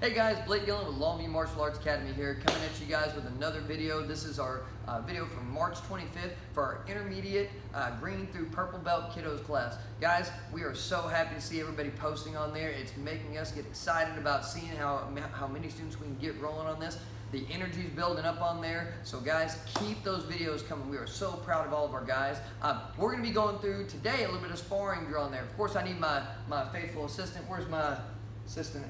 Hey guys, Blake Gillen with Longview Martial Arts Academy here, coming at you guys with another video. This is our video from March 25th for our intermediate green through purple belt kiddos class. Guys, we are so happy to see everybody posting on there. It's making us get excited about seeing how many students we can get rolling on this. The energy's building up on there. So guys, keep those videos coming. We are so proud of all of our guys. We're gonna be going through today a little bit of sparring drill on there. Of course, I need my faithful assistant. Where's my assistant?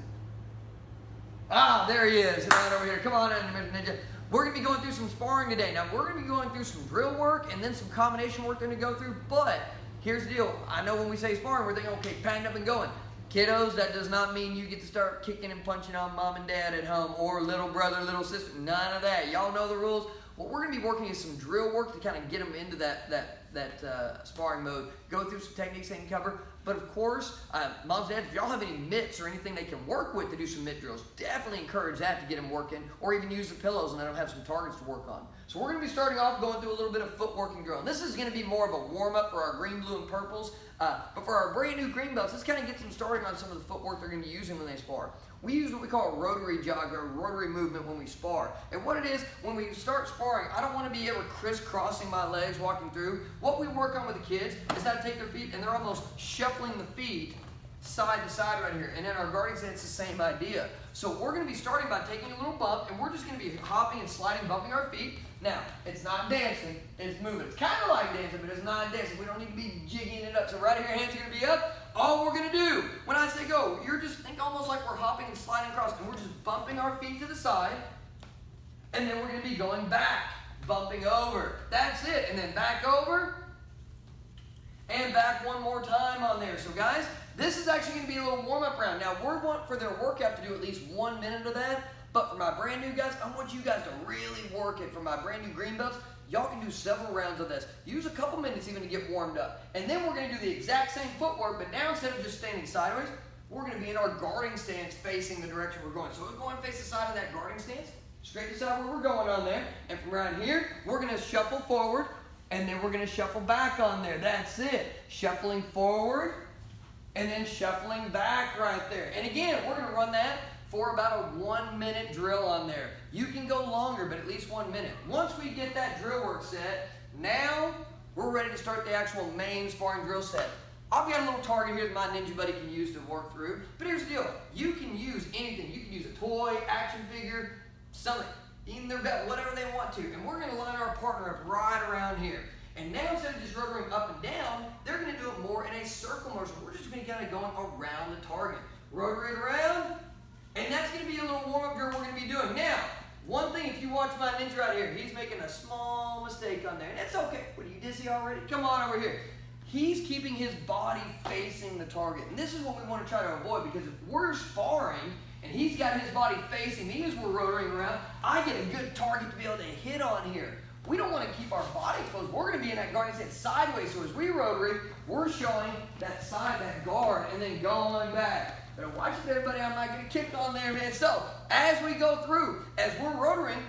Ah, there he is, right over here. Come on in, Ninja. We're going to be going through some sparring today. Now, we're going to be going through some drill work and then some combination work we're going to go through. But here's the deal. I know when we say sparring, we're thinking, okay, packed up and going. Kiddos, that does not mean you get to start kicking and punching on mom and dad at home or little brother, little sister. None of that. Y'all know the rules. What we're going to be working is some drill work to kind of get them into that sparring mode. Go through some techniques they can cover. But of course, moms and dads, if y'all have any mitts or anything they can work with to do some mitt drills, definitely encourage that to get them working, or even use the pillows and let them have some targets to work on. So we're going to be starting off going through a little bit of footworking drill. And this is going to be more of a warm-up for our green, blue, and purples. But for our brand new green belts, this kind of gets them started on some of the footwork they're going to be using when they spar. We use what we call a rotary jog, or a rotary movement when we spar. And what it is, when we start sparring, I don't want to be ever crisscrossing my legs walking through. What we work on with the kids is how to take their feet, and they're almost shuffling the feet side to side right here. And in our guarding stance, it's the same idea. So we're going to be starting by taking a little bump, and we're just going to be hopping and sliding, bumping our feet. Now, it's not dancing, it's moving. It's kind of like dancing, but it's not dancing. We don't need to be jigging it up. So right here, hands are going to be up. All we're going to do, when I say go, you're just think almost like we're hopping and sliding across, and we're just bumping our feet to the side, and then we're going to be going back, bumping over. That's it. And then back over, and back one more time on there. So guys, this is actually going to be a little warm-up round. Now, we want for their workout to do at least 1 minute of that, but for my brand new guys, I want you guys to really work it. For my brand new green belts, y'all can do several rounds of this. Use a couple minutes even to get warmed up. And then we're going to do the exact same footwork, but now instead of just standing sideways, we're going to be in our guarding stance facing the direction we're going. So we're going to face the side of that guarding stance, straight decide where we're going on there. And from around here, we're going to shuffle forward, and then we're going to shuffle back on there. That's it. Shuffling forward, and then shuffling back right there. And again, we're going to run that for about a 1 minute drill on there. You can go longer, but at least 1 minute. Once we get that drill work set, now we're ready to start the actual main sparring drill set. I've got a little target here that my ninja buddy can use to work through, but here's the deal. You can use anything. You can use a toy, action figure, something, even their belt, whatever they want to. And we're gonna line our partner up right around here. And now instead of just rotating up and down, they're gonna do it more in a circle motion. We're just gonna be kind of going around the target. Rotary it around, and that's going to be a little warm-up drill we're going to be doing. Now, one thing, if you watch my ninja right here, he's making a small mistake on there. And it's okay. What, are you dizzy already? Come on over here. He's keeping his body facing the target. And this is what we want to try to avoid, because if we're sparring and he's got his body facing me as we're rotating around, I get a good target to be able to hit on here. We don't want to keep our body exposed. We're going to be in that guarding stance sideways. So as we rotary, we're showing that side, that guard, and then going back. Better watch it, everybody. I'm not going to kick on there, man. So, as we go through, as we're rotaring,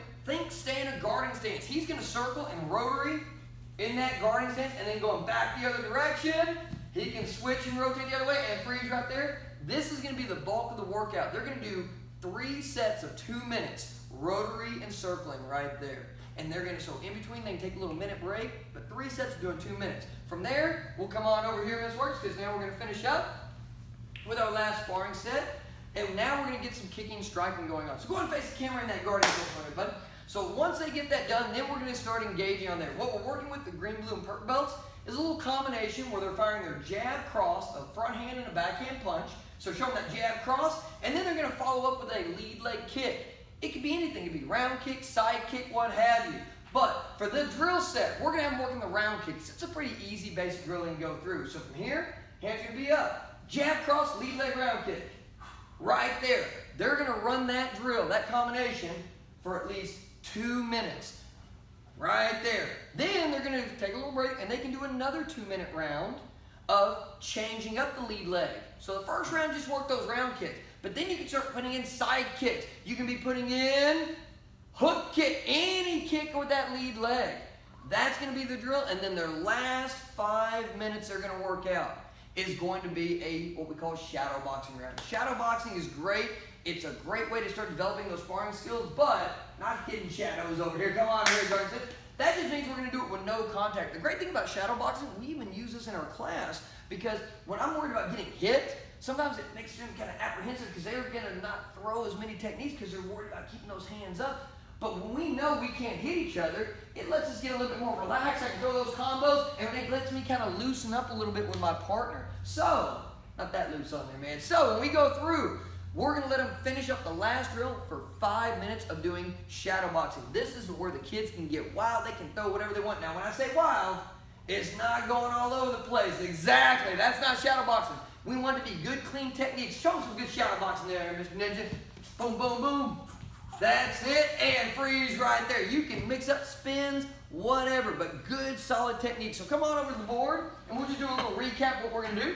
stay in a guarding stance. He's going to circle and rotary in that guarding stance, and then going back the other direction. He can switch and rotate the other way and freeze right there. This is going to be the bulk of the workout. They're going to do 3 sets of 2 minutes, rotary and circling right there. And they're going to, so in between, they can take a little minute break, but 3 sets doing 2 minutes. From there, we'll come on over here, Ms. Works, because now we're going to finish up with our last sparring set, and now we're going to get some kicking and striking going on. So go ahead and face the camera in that guarding stance for me, bud. So once they get that done, then we're going to start engaging on there. What we're working with the green, blue, and purple belts is a little combination where they're firing their jab cross, a front hand and a backhand punch. So show them that jab cross, and then they're going to follow up with a lead leg kick. It could be anything. It could be round kick, side kick, what have you. But for the drill set, we're going to have them working the round kicks. It's a pretty easy basic drilling to go through. So from here, hands are going to be up. Jab cross, lead leg round kick. Right there. They're going to run that drill, that combination, for at least 2 minutes. Right there. Then they're going to take a little break, and they can do another 2-minute round of changing up the lead leg. So the first round, just work those round kicks. But then you can start putting in side kicks. You can be putting in hook kick, any kick with that lead leg. That's going to be the drill. And then their last 5 minutes they're going to work out is going to be what we call shadow boxing round. Shadow boxing is great It's a great way to start developing those sparring skills, but not hidden shadows over here. Come on here, Jordan. That just means we're going to do it with no contact. The great thing about shadow boxing, we even use this in our class, because when I'm worried about getting hit, sometimes it makes them kind of apprehensive because they're going to not throw as many techniques because they're worried about keeping those hands up. But when we know we can't hit each other, it lets us get a little bit more relaxed. I can throw those combos, and it lets me kind of loosen up a little bit with my partner. So, not that loose on there, man. So, when we go through, we're going to let them finish up the last drill for 5 minutes of doing shadow boxing. This is where the kids can get wild. They can throw whatever they want. Now, when I say wild, it's not going all over the place. Exactly. That's not shadow boxing. We want it to be good, clean techniques. Show them some good shadow boxing there, Mr. Ninja. Boom, boom, boom. That's it, and freeze right there. You can mix up spins, whatever, but good, solid technique. So come on over to the board, and we'll just do a little recap of what we're going to do.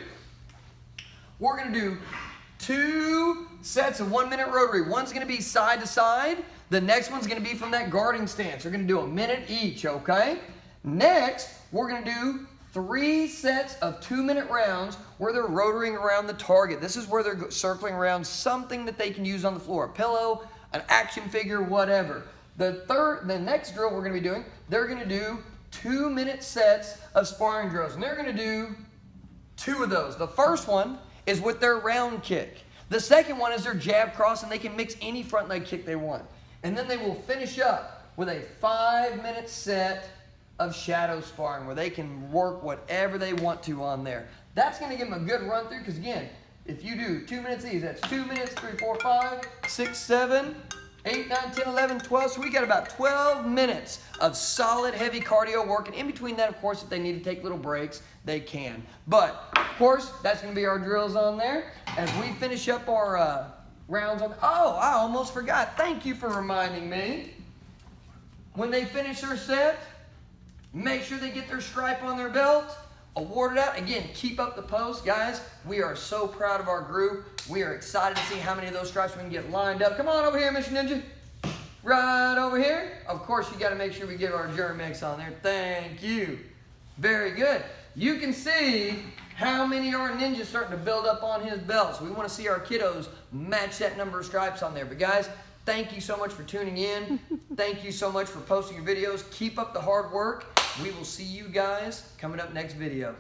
We're going to do 2 sets of 1-minute rotary. One's going to be side to side. The next one's going to be from that guarding stance. We're going to do a minute each, okay? Next, we're going to do 3 sets of 2-minute rounds where they're rotating around the target. This is where they're circling around something that they can use on the floor, a pillow, an action figure, whatever. The next drill we're going to be doing, they're going to do 2-minute sets of sparring drills, and they're going to do 2 of those. The first one is with their round kick. The second one is their jab cross, and they can mix any front leg kick they want. And then they will finish up with a 5-minute set of shadow sparring where they can work whatever they want to on there. That's going to give them a good run through, because again, if you do 2 minutes each, that's 2 minutes, 3, 4, 5, 6, 7, 8, 9, 10, 11, 12. So we got about 12 minutes of solid, heavy cardio work. And in between that, of course, if they need to take little breaks, they can. But, of course, that's going to be our drills on there. As we finish up our rounds on... Oh, I almost forgot. Thank you for reminding me. When they finish their set, make sure they get their stripe on their belt. Award it out. Again, keep up the post, guys. We are so proud of our group. We are excited to see how many of those stripes we can get lined up. Come on over here, Mr. Ninja. Right over here. Of course, you got to make sure we get our Germ-X on there. Thank you. Very good. You can see how many our ninjas starting to build up on his belt. So we want to see our kiddos match that number of stripes on there. But guys, thank you so much for tuning in. Thank you so much for posting your videos. Keep up the hard work. We will see you guys coming up next video.